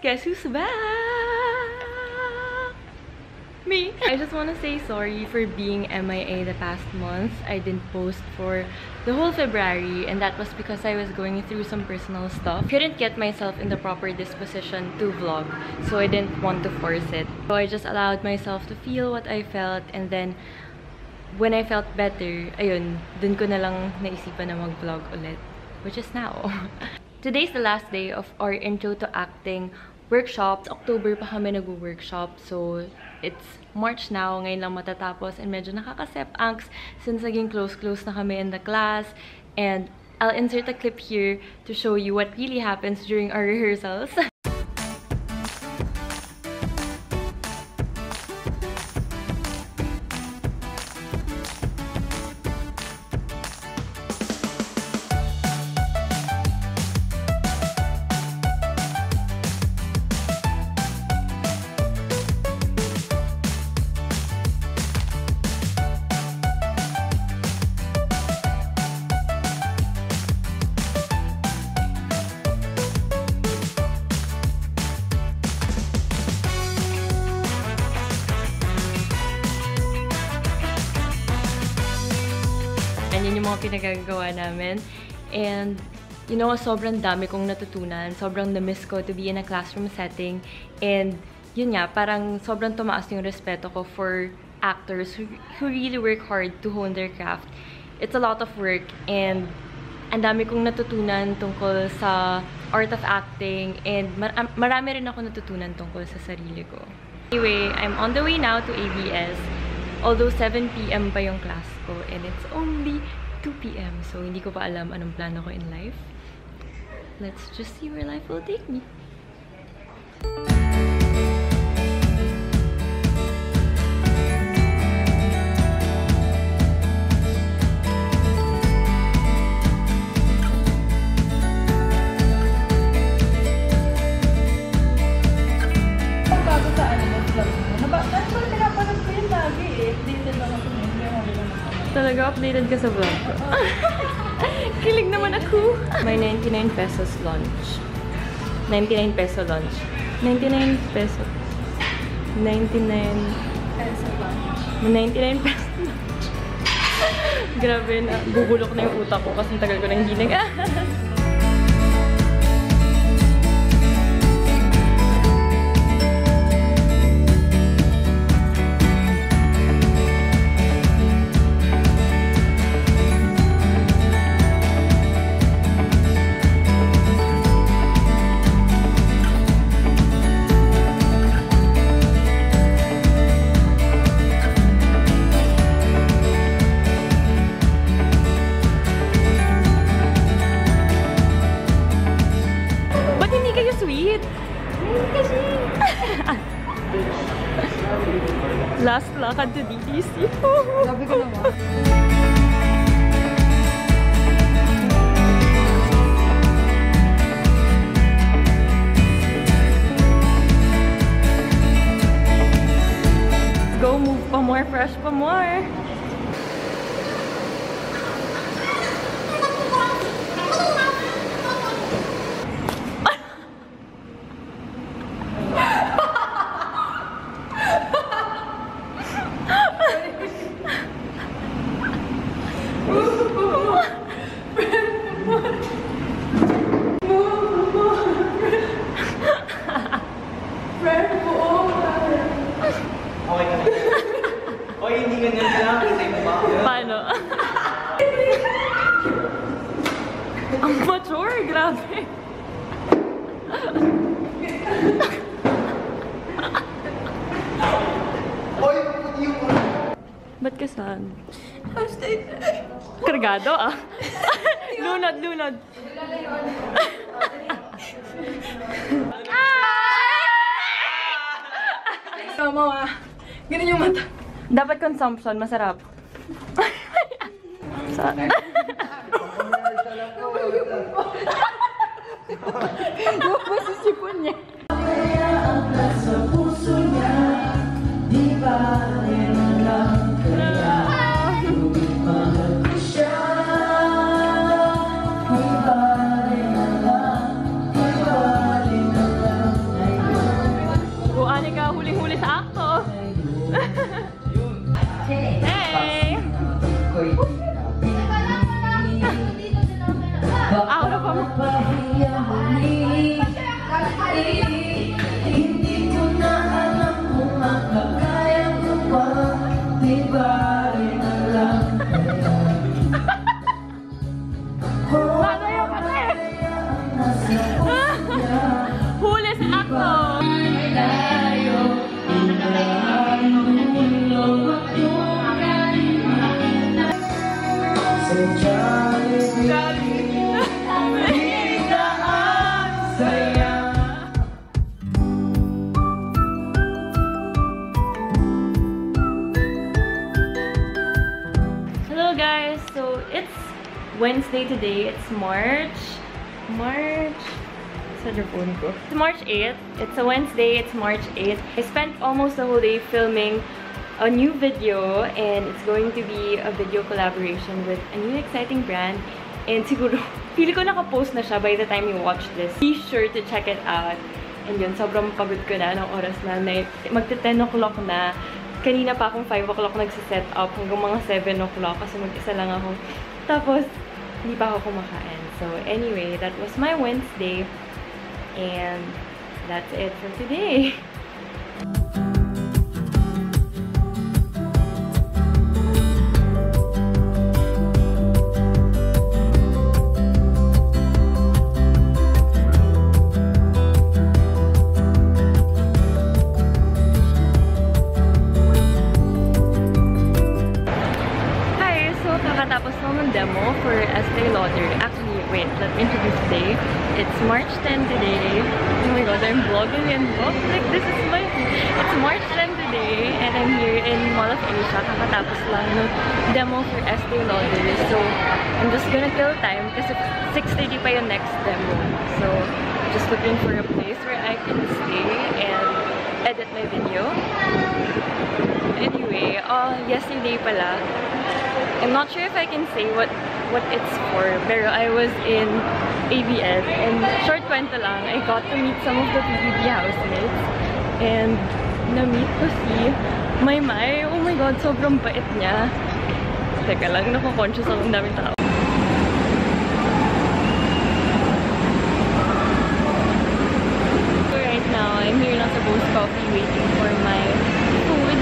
guess who's back? Me. I just want to say sorry for being MIA the past month. I didn't post for the whole February, and that was because I was going through some personal stuff. Couldn't get myself in the proper disposition to vlog, so I didn't want to force it. So I just allowed myself to feel what I felt, and then when I felt better, ayun, dun ko na lang naisipan na mag-vlog ulit, which is now. Today's the last day of our Intro to Acting workshop. October pa kami nag-workshop, so it's March now, ngayon lang matatapos, and medyo nakaka-sep-angst since naging close na kami in the class. And I'll insert a clip here to show you what really happens during our rehearsals. Yan yung mga pinagagawa namin. And, you know, sobrang dami kong natutunan. Sobrang na-miss ko to be in a classroom setting. And, yun nga, parang sobrang tumaas yung respeto ko for actors who really work hard to hone their craft. It's a lot of work, and ang dami kong natutunan tungkol sa art of acting, and marami rin ako natutunan tungkol sa sarili ko. Anyway, I'm on the way now to ABS. Although 7 PM pa yung class ko, and it's only 2 PM. So, hindi ko pa alam anong plano ko in life. Let's just see where life will take me. Talaga, updated ka sa vlog ko. Kilig naman ako. May 99 pesos lunch. 99 peso lunch. 99 peso. 99 peso lunch. 99 peso lunch. Grabe na. Bubulok na yung utak ko kasi tagal ko na hindi nag-aaral. Last lakad to DDC. Sabi ko naman. Go, move pa more, fresh pa more. Paano? Ang mature, grabe. Ba't ka saan? Kargado ah. Lunod, lunod. Tama ah. Ganun yung mata. Dapat consumption, masarap. Yung pasisipon niya. Sa puso niya, di ba lang kaya mahal ko siya. Di ba lang, di ba lang Out of hindi ko na alam kung makakaya ko pa. Di ba rin alam Paano yung kasi? Hulis ako! tayo ilang mulo sa Jollibee kita ang saya. Hello guys! So it's Wednesday today. It's March. It's March 8th. It's a Wednesday. It's March 8th. I spent almost the whole day filming a new video, and it's going to be a video collaboration with a new exciting brand. And siguro, pili ko naka-post na siya by the time you watch this. Be sure to check it out. And yun, sobrang pagod ko na ng oras na. Magte-10 o'clock na. Kanina pa akong 5 o'clock nagsiset up hanggang mga 7 o'clock kasi mag-isa lang ako. Tapos, hindi pa ako kumakain. So, anyway, that was my Wednesday. And that's it for today. Hi, so kakatapos lang ng demo for Estee Lauder. Actually, wait, let me introduce today. It's March 10 today. Oh my god, I'm vlogging and vlog. Like, this is my... It's March 10 today, and I'm here in Mall of Asia. Kakatapos lang ng demo for Estee Lauder. So, I'm just gonna kill time kasi 6:30 pa yung next demo. So, just looking for a place where I can stay and edit my video. Anyway, yesterday pala, I'm not sure if I can say what it's for, pero I was in ABS, and short kwento lang, I got to meet some of the PBB housemates, and na-meet ko si Maymay. Oh my god, sobrang bait niya. Teka lang, nako-conscious ako ng daming tao. So right now, I'm here lang sa Bose Coffee waiting for my food,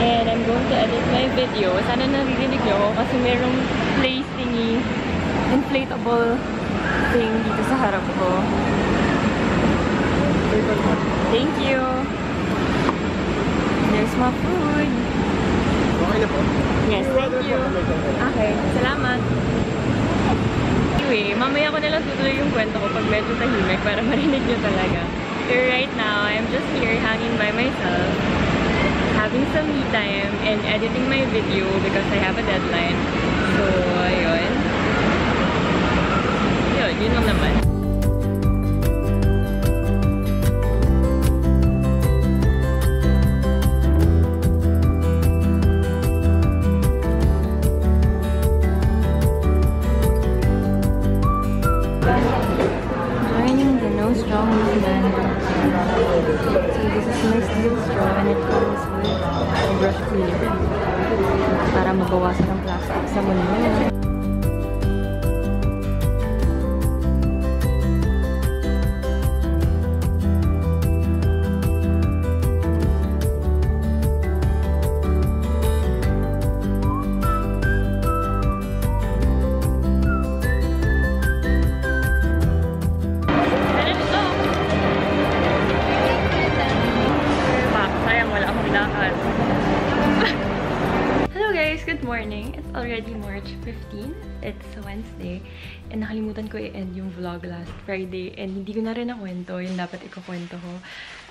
and I'm going to edit my video. Sana naririnig niyo ako kasi merong place thingy, inflatable thing dito sa harap ko. Thank you! There's my food! Okay na po? Yes, thank you! Okay, salamat! Anyway, mamaya ko nalang tutuloy yung kwento ko pag medyo tahimik para marinig nyo talaga. Pero right now, I'm just here hanging by myself, having some me time, and editing my video because I have a deadline. So, ayun. Yun lang naman. Joining the No Straw movement. So this is my steel straw, and it comes with a brush cleaner para mabawasan ang plastic sa mundo. Good morning! It's already March 15. It's Wednesday. And nakalimutan ko i-end yung vlog last Friday. And hindi ko na rin nakwento yung dapat ikukwento ko.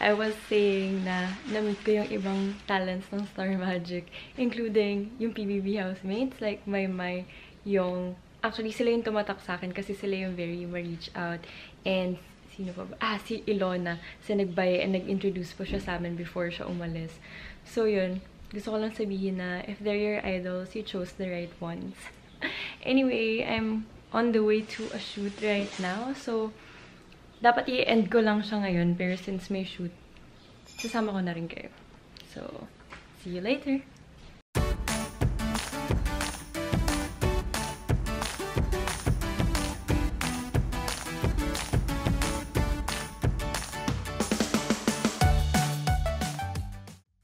I was saying na na-meet ko yung ibang talents ng Star Magic. Including yung PBB housemates. Like Maymay, yung... Actually, sila yung tumatak sa akin kasi sila yung very ma-reach out. And sino pa ba? Si Ilona. Kasi nag-buy and nag-introduce po siya sa amin before siya umalis. So yun. Gusto ko lang sabihin na if they're your idols, you chose the right ones. Anyway, I'm on the way to a shoot right now. So, dapat i-end ko lang siya ngayon. Pero since may shoot, sasama ko na rin kayo. So, see you later!